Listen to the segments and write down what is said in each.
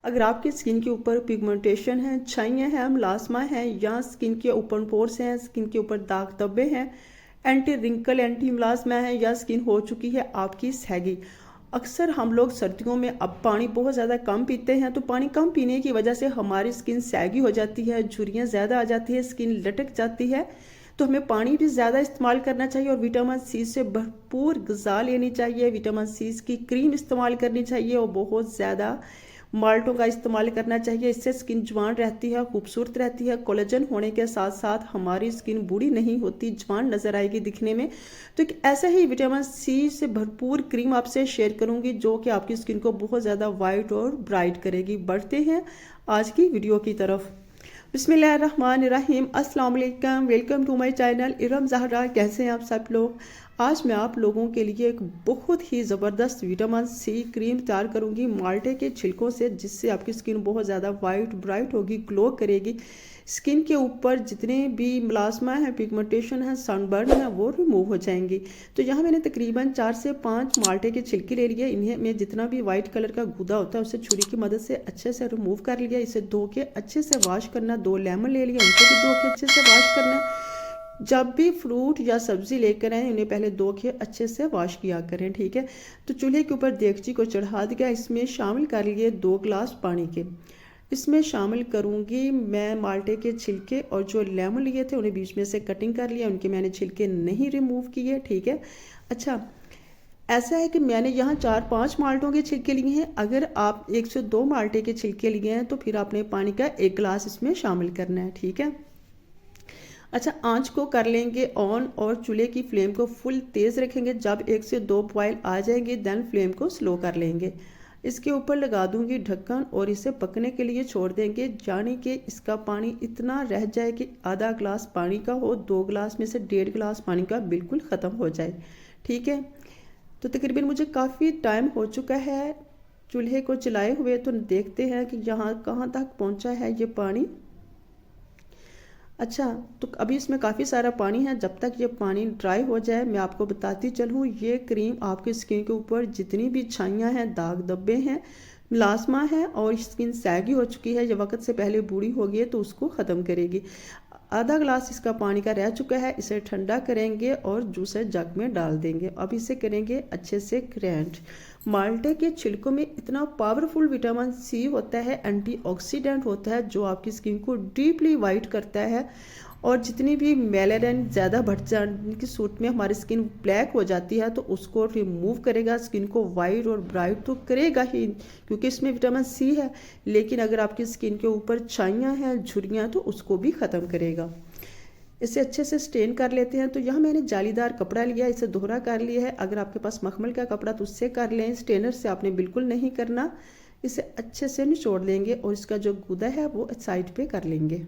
अगर आपकी स्किन के ऊपर पिगमेंटेशन है, छाइयाँ हैं, मेलास्मा है या स्किन के ओपन पोर्स हैं, स्किन के ऊपर दाग धब्बे हैं, एंटी रिंकल एंटी मेलास्मा है या स्किन हो चुकी है आपकी सैगी। अक्सर हम लोग सर्दियों में अब पानी बहुत ज़्यादा कम पीते हैं, तो पानी कम पीने की वजह से हमारी स्किन सैगी हो जाती है, झुर्रियाँ ज़्यादा आ जाती है, स्किन लटक जाती है। तो हमें पानी भी ज़्यादा इस्तेमाल करना चाहिए और विटामिन सी से भरपूर ग़िज़ा लेनी चाहिए। विटामिन सी की क्रीम इस्तेमाल करनी चाहिए और बहुत ज़्यादा माल्टों का इस्तेमाल करना चाहिए। इससे स्किन जवान रहती है, खूबसूरत रहती है। कोलेजन होने के साथ साथ हमारी स्किन बूढ़ी नहीं होती, जवान नज़र आएगी दिखने में। तो एक ऐसा ही विटामिन सी से भरपूर क्रीम आपसे शेयर करूंगी जो कि आपकी स्किन को बहुत ज़्यादा वाइट और ब्राइट करेगी। बढ़ते हैं आज की वीडियो की तरफ। बिस्मिल्लाहिर्रहमानिर्रहीम, अस्सलाम वालेकुम, welcome to my channel Iram Zahra. कैसे हैं आप सब लोग? आज मैं आप लोगों के लिए एक बहुत ही ज़बरदस्त विटामिन सी क्रीम तैयार करूंगी माल्टे के छिलकों से, जिससे आपकी स्किन बहुत ज़्यादा वाइट ब्राइट होगी, ग्लो करेगी। स्किन के ऊपर जितने भी मेलास्मा है, पिगमेंटेशन है, सनबर्न है, वो रिमूव हो जाएंगी। तो यहाँ मैंने तकरीबन 4 से 5 माल्टे के छिलके ले लिए। इन्हें मैं जितना भी वाइट कलर का गूदा होता है उसे छुरी की मदद से अच्छे से रिमूव कर लिया। इसे धो के अच्छे से वॉश करना। 2 लेमन ले लिया, उनको भी धो के अच्छे से वॉश करना। जब भी फ्रूट या सब्जी लेकर आए उन्हें पहले धो के अच्छे से वॉश किया करें, ठीक है। तो चूल्हे के ऊपर देगची को चढ़ा दिया। इसमें शामिल कर लिए 2 गिलास पानी के। इसमें शामिल करूंगी मैं माल्टे के छिलके, और जो लेमन लिए थे उन्हें बीच में से कटिंग कर लिया, उनके मैंने छिलके नहीं रिमूव किए, ठीक है। अच्छा, ऐसा है कि मैंने यहाँ 4-5 माल्टों के छिलके लिए हैं। अगर आप 1 से 2 माल्टे के छिलके लिए हैं तो फिर आपने पानी का 1 गिलास इसमें शामिल करना है, ठीक है। अच्छा, आंच को कर लेंगे ऑन और चूल्हे की फ्लेम को फुल तेज़ रखेंगे। जब 1 से 2 बॉयल आ जाएंगे देन फ्लेम को स्लो कर लेंगे। इसके ऊपर लगा दूंगी ढक्कन और इसे पकने के लिए छोड़ देंगे। यानी कि इसका पानी इतना रह जाए कि आधा गिलास पानी का हो, 2 गिलास में से 1.5 गिलास पानी का बिल्कुल ख़त्म हो जाए, ठीक है। तो तकरीबन मुझे काफ़ी टाइम हो चुका है चूल्हे को चलाए हुए। तो देखते हैं कि यहाँ कहाँ तक पहुँचा है ये पानी। अच्छा, तो अभी इसमें काफ़ी सारा पानी है। जब तक ये पानी ड्राई हो जाए मैं आपको बताती चलूँ, ये क्रीम आपकी स्किन के ऊपर जितनी भी छाइयाँ हैं, दाग धब्बे हैं, मेलास्मा है और स्किन सैगी हो चुकी है, ये वक्त से पहले बूढ़ी हो गई है, तो उसको ख़त्म करेगी। आधा गिलास इसका पानी का रह चुका है। इसे ठंडा करेंगे और जूसर जग में डाल देंगे। अब इसे करेंगे अच्छे से ग्राइंड। माल्टे के छिलकों में इतना पावरफुल विटामिन सी होता है, एंटीऑक्सीडेंट होता है, जो आपकी स्किन को डीपली वाइट करता है। और जितनी भी मेलानिन ज़्यादा बढ़ जाने की सूरत में हमारी स्किन ब्लैक हो जाती है तो उसको रिमूव करेगा, स्किन को वाइट और ब्राइट तो करेगा ही, क्योंकि इसमें विटामिन सी है। लेकिन अगर आपकी स्किन के ऊपर छाइयाँ हैं, झुर्रियाँ, तो उसको भी ख़त्म करेगा। इसे अच्छे से स्टेन कर लेते हैं। तो यहाँ मैंने जालीदार कपड़ा लिया, इसे दोहरा कर लिया है। अगर आपके पास मखमल का कपड़ा तो उससे कर लें, स्टेनर से आपने बिल्कुल नहीं करना। इसे अच्छे से निचोड़ लेंगे और इसका जो गूदा है वो साइड पे कर लेंगे।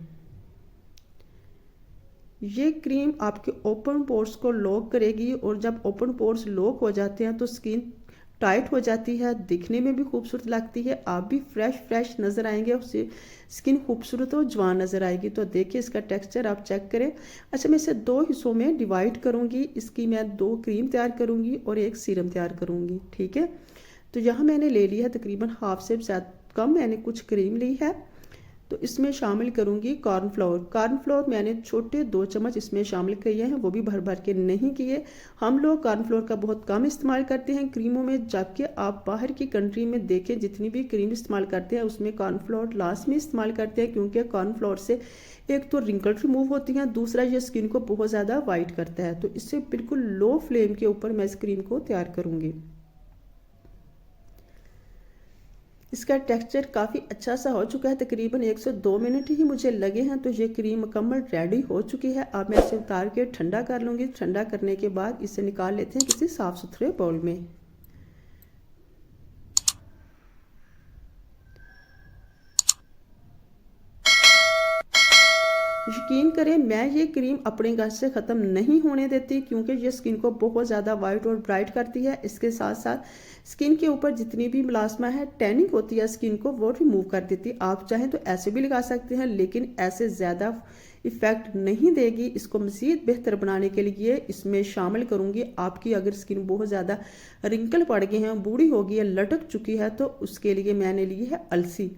ये क्रीम आपके ओपन पोर्स को लॉक करेगी, और जब ओपन पोर्स लॉक हो जाते हैं तो स्किन टाइट हो जाती है, दिखने में भी खूबसूरत लगती है, आप भी फ्रेश नज़र आएंगे, उससे स्किन खूबसूरत और जवान नज़र आएगी। तो देखिए इसका टेक्सचर आप चेक करें। अच्छा, मैं इसे 2 हिस्सों में डिवाइड करूँगी। इसकी मैं 2 क्रीम तैयार करूँगी और 1 सीरम तैयार करूँगी, ठीक है। तो यहाँ मैंने ले लिया है तकरीबन हाफ से ज़्यादा कम मैंने कुछ क्रीम ली है। तो इसमें शामिल करूँगी कॉर्नफ्लोर। कॉर्नफ्लोर मैंने छोटे 2 चम्मच इसमें शामिल किए हैं, वो भी भर भर के नहीं किए। हम लोग कॉर्नफ्लोर का बहुत कम इस्तेमाल करते हैं क्रीमों में, जबकि आप बाहर की कंट्री में देखें जितनी भी क्रीम इस्तेमाल करते हैं उसमें कॉर्नफ्लोर लास्ट में इस्तेमाल करते हैं, क्योंकि कॉर्नफ्लोर से एक तो रिंकल रिमूव होती हैं, दूसरा ये स्किन को बहुत ज़्यादा वाइट करता है। तो इससे बिल्कुल लो फ्लेम के ऊपर मैं इस क्रीम को तैयार करूँगी। इसका टेक्सचर काफ़ी अच्छा सा हो चुका है, तकरीबन 1 से 2 मिनट ही मुझे लगे हैं। तो ये क्रीम मुकम्मल रेडी हो चुकी है। अब मैं इसे उतार के ठंडा कर लूँगी। ठंडा करने के बाद इसे निकाल लेते हैं किसी साफ़ सुथरे बाउल में। यकीन करें मैं ये क्रीम अपने घर से ख़त्म नहीं होने देती, क्योंकि ये स्किन को बहुत ज़्यादा वाइट और ब्राइट करती है। इसके साथ साथ स्किन के ऊपर जितनी भी मुलाजमा है, टैनिंग होती है स्किन को, वो रिमूव कर देती है। आप चाहें तो ऐसे भी लगा सकते हैं, लेकिन ऐसे ज़्यादा इफ़ेक्ट नहीं देगी। इसको मज़ीद बेहतर बनाने के लिए इसमें शामिल करूँगी, आपकी अगर स्किन बहुत ज़्यादा रिंकल पड़ गए हैं, बूढ़ी हो गई है, लटक चुकी है, तो उसके लिए मैंने ली है अलसी।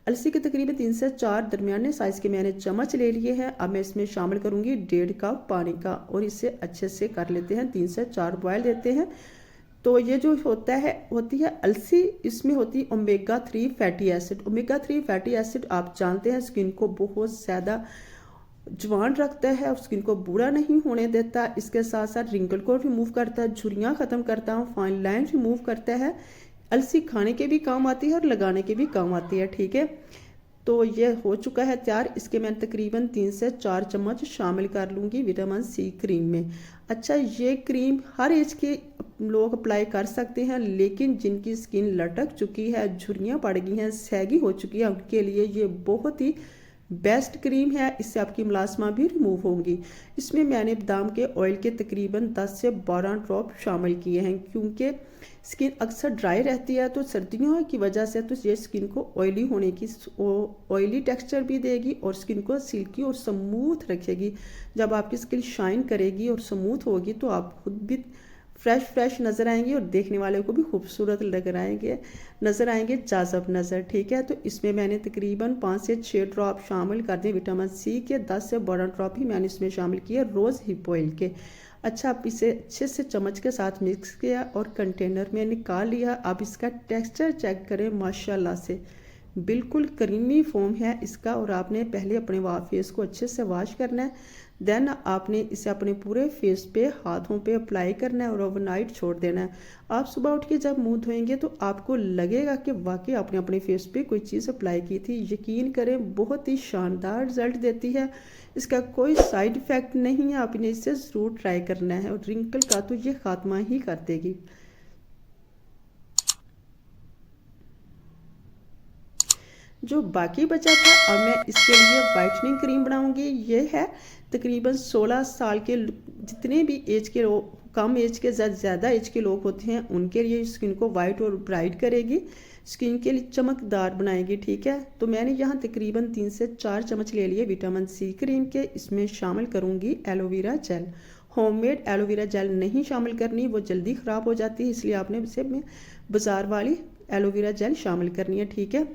अलसी के तकरीबन 3 से 4 दरमियाने साइज़ के मैंने चम्मच ले लिए हैं। अब मैं इसमें शामिल करूँगी 1.5 कप पानी का, और इसे अच्छे से कर लेते हैं, 3 से 4 बॉयल देते हैं। तो ये जो होती है अलसी, इसमें होती है omega 3 fatty acid. Omega 3 fatty acid आप जानते हैं स्किन को बहुत ज़्यादा जवान रखता है और स्किन को बूढ़ा नहीं होने देता। इसके साथ साथ रिंकल को रिमूव करता है, झुर्रियाँ ख़त्म करता है, फाइन लाइन रिमूव करता है। अलसी खाने के भी काम आती है और लगाने के भी काम आती है, ठीक है। तो ये हो चुका है तैयार। इसके मैं तकरीबन 3 से 4 चम्मच शामिल कर लूँगी विटामिन सी क्रीम में। अच्छा, ये क्रीम हर एज के लोग अप्लाई कर सकते हैं, लेकिन जिनकी स्किन लटक चुकी है, झुर्रियाँ पड़ गई हैं, सैगी हो चुकी है, उनके लिए ये बहुत ही बेस्ट क्रीम है। इससे आपकी मुलाजमा भी रिमूव होंगी। इसमें मैंने बादाम के ऑयल के तकरीबन 10 से 12 ड्रॉप शामिल किए हैं, क्योंकि स्किन अक्सर ड्राई रहती है, तो सर्दियों की वजह से तो ये स्किन को ऑयली होने की ऑयली टेक्सचर भी देगी और स्किन को सिल्की और स्मूथ रखेगी। जब आपकी स्किन शाइन करेगी और स्मूथ होगी तो आप खुद भी फ्रेश नज़र आएंगे और देखने वाले को भी खूबसूरत नज़र आएंगे जाज़ब नज़र, ठीक है। तो इसमें मैंने तकरीबन 5 से 6 ड्रॉप शामिल कर दिए विटामिन सी के, 10 से 12 ड्रॉप ही मैंने इसमें शामिल किए रोज़ हिप ऑयल के। अच्छा, आप इसे अच्छे से चम्मच के साथ मिक्स किया और कंटेनर में निकाल लिया। आप इसका टेक्सचर चेक करें, माशाल्लाह से बिल्कुल क्रीमी फोम है इसका। और आपने पहले अपने फेस को अच्छे से वॉश करना है, देन आपने इसे अपने पूरे फेस पे, हाथों पे अप्लाई करना है और ओवरनाइट छोड़ देना है। आप सुबह उठ के जब मुंह धोएंगे तो आपको लगेगा कि वाकई आपने अपने फेस पे कोई चीज़ अप्लाई की थी। यकीन करें बहुत ही शानदार रिजल्ट देती है, इसका कोई साइड इफ़ेक्ट नहीं है। आपने इसे ज़रूर ट्राई करना है और रिंकल का तो ये खात्मा ही कर देगी। जो बाकी बचा था, अब मैं इसके लिए वाइटनिंग क्रीम बनाऊंगी। ये है तकरीबन 16 साल के जितने भी एज के लोग, कम एज के ज़्यादा एज के लोग होते हैं, उनके लिए स्किन को वाइट और ब्राइट करेगी, स्किन के लिए चमकदार बनाएगी, ठीक है। तो मैंने यहाँ तकरीबन 3 से 4 चम्मच ले लिए विटामिन सी क्रीम के। इसमें शामिल करूँगी aloe vera gel. Homemade aloe vera gel नहीं शामिल करनी, वो जल्दी ख़राब हो जाती है, इसलिए आपने इसे में बाज़ार वाली एलोवेरा जेल शामिल करनी है, ठीक है।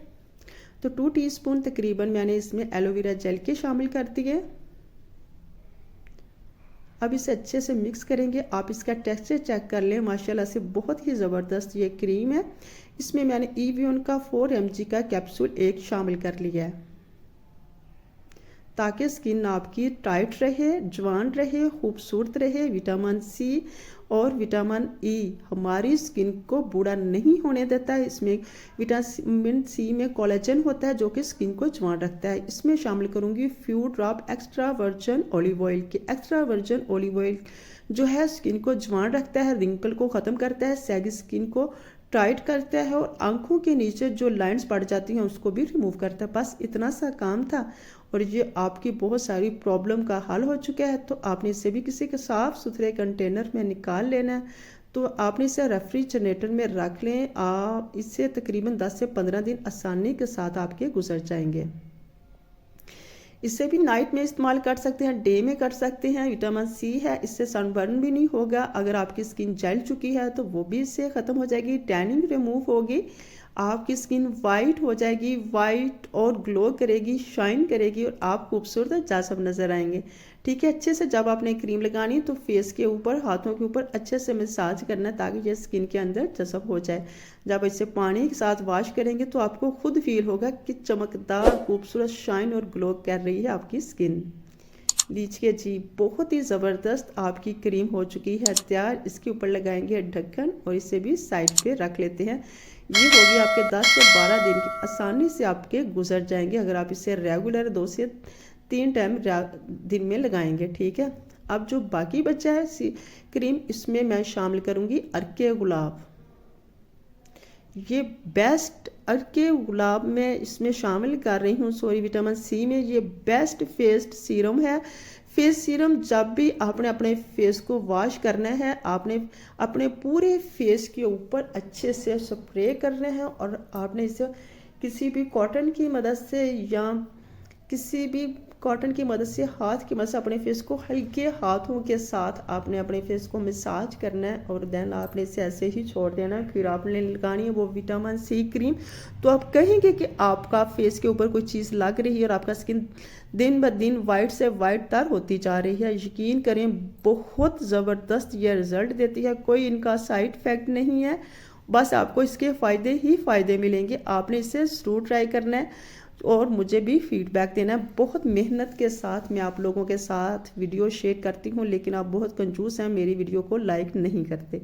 तो 2 टीस्पून तकरीबन मैंने इसमें एलोवेरा जेल के शामिल कर दिए। अब इसे अच्छे से मिक्स करेंगे। आप इसका टेक्सचर चेक कर लें, माशाल्लाह से बहुत ही ज़बरदस्त ये क्रीम है। इसमें मैंने ईवियन का 4 mg का कैप्सूल एक शामिल कर लिया है, ताकि स्किन आपकी टाइट रहे, जवान रहे, खूबसूरत रहे। विटामिन सी और विटामिन ई हमारी स्किन को बूढ़ा नहीं होने देता है। इसमें विटामिन सी में कोलेजन होता है जो कि स्किन को जवान रखता है। इसमें शामिल करूंगी few drop extra virgin olive oil के। एक्स्ट्रा वर्जिन ऑलिव ऑयल जो है स्किन को जवान रखता है, रिंकल को ख़त्म करता है, सैगी स्किन को टाइट करता है और आंखों के नीचे जो लाइंस पड़ जाती हैं उसको भी रिमूव करता है। बस इतना सा काम था और ये आपकी बहुत सारी प्रॉब्लम का हल हो चुका है। तो आपने इसे भी किसी के साफ सुथरे कंटेनर में निकाल लेना है। तो आपने इसे रेफ्रिजरेटर में रख लें। आप इससे तकरीबन 10 से 15 दिन आसानी के साथ आपके गुजर जाएंगे। इसे भी नाइट में इस्तेमाल कर सकते हैं, डे में कर सकते हैं। विटामिन सी है, इससे सनबर्न भी नहीं होगा। अगर आपकी स्किन जल चुकी है तो वो भी इससे ख़त्म हो जाएगी, टैनिंग रिमूव होगी, आपकी स्किन वाइट हो जाएगी, वाइट और ग्लो करेगी, शाइन करेगी और आप खूबसूरत जासब नज़र आएंगे, ठीक है। अच्छे से जब आपने क्रीम लगानी तो फेस के ऊपर, हाथों के ऊपर अच्छे से मसाज करना है ताकि ये स्किन के अंदर जज़ब हो जाए। जब इसे पानी के साथ वॉश करेंगे तो आपको खुद फील होगा कि चमकदार, खूबसूरत, शाइन और ग्लो कर रही है आपकी स्किन। लीजिए जी, बहुत ही ज़बरदस्त आपकी क्रीम हो चुकी है तैयार। इसके ऊपर लगाएंगे ढक्कन और इसे भी साइड पे रख लेते हैं। ये होगी आपके 10 से 12 दिन की, आसानी से आपके गुजर जाएंगे अगर आप इसे रेगुलर 2 से 3 टाइम दिन में लगाएंगे, ठीक है। अब जो बाकी बचा है क्रीम, इसमें मैं शामिल करूँगी अर्के गुलाब। ये बेस्ट के गुलाब में इसमें शामिल कर रही हूँ, सॉरी, विटामिन सी में। ये बेस्ट फेस सीरम है। फेस सीरम जब भी आपने अपने फेस को वॉश करना है, आपने अपने पूरे फेस के ऊपर अच्छे से स्प्रे करना है और आपने इसे किसी भी कॉटन की मदद से या किसी भी कॉटन की मदद से, हाथ की मदद से अपने फेस को हल्के हाथों के साथ आपने अपने फेस को मसाज करना है और देन आपने इसे ऐसे ही छोड़ देना है। फिर आपने लगानी है वो विटामिन सी क्रीम। तो आप कहेंगे कि आपका फेस के ऊपर कोई चीज़ लग रही है और आपका स्किन दिन ब दिन वाइट से वाइट तर होती जा रही है। यकीन करें, बहुत ज़बरदस्त ये रिज़ल्ट देती है। कोई इनका साइड इफ़ेक्ट नहीं है, बस आपको इसके फ़ायदे ही फ़ायदे मिलेंगे। आपने इसे ज़रूर ट्राई करना है और मुझे भी फीडबैक देना है। बहुत मेहनत के साथ मैं आप लोगों के साथ वीडियो शेयर करती हूँ, लेकिन आप बहुत कंजूस हैं, मेरी वीडियो को लाइक नहीं करते।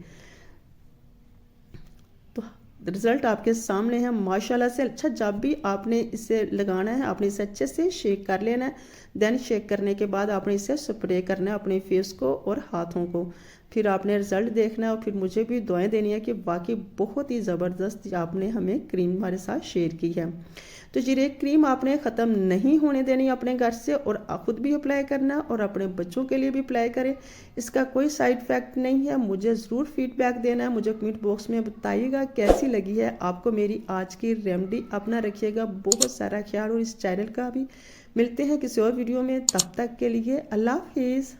तो रिज़ल्ट आपके सामने है माशाल्लाह से। अच्छा, जब भी आपने इसे लगाना है, आपने इसे अच्छे से शेक कर लेना है। देन शेक करने के बाद आपने इसे स्प्रे करना है अपने फेस को और हाथों को। फिर आपने रिज़ल्ट देखना है और फिर मुझे भी दुआएं देनी है कि वाकई बहुत ही ज़बरदस्त आपने हमें क्रीम हमारे साथ शेयर की है। तो ये क्रीम आपने ख़त्म नहीं होने देनी अपने घर से, और खुद भी अप्लाई करना और अपने बच्चों के लिए भी अप्लाई करें। इसका कोई साइड इफ़ेक्ट नहीं है। मुझे ज़रूर फीडबैक देना है, मुझे कमेंट बॉक्स में बताइएगा कैसी लगी है आपको मेरी आज की रेमेडी। अपना रखिएगा बहुत सारा ख्याल और इस चैनल का भी। मिलते हैं किसी और वीडियो में, तब तक के लिए अल्लाह हाफिज़।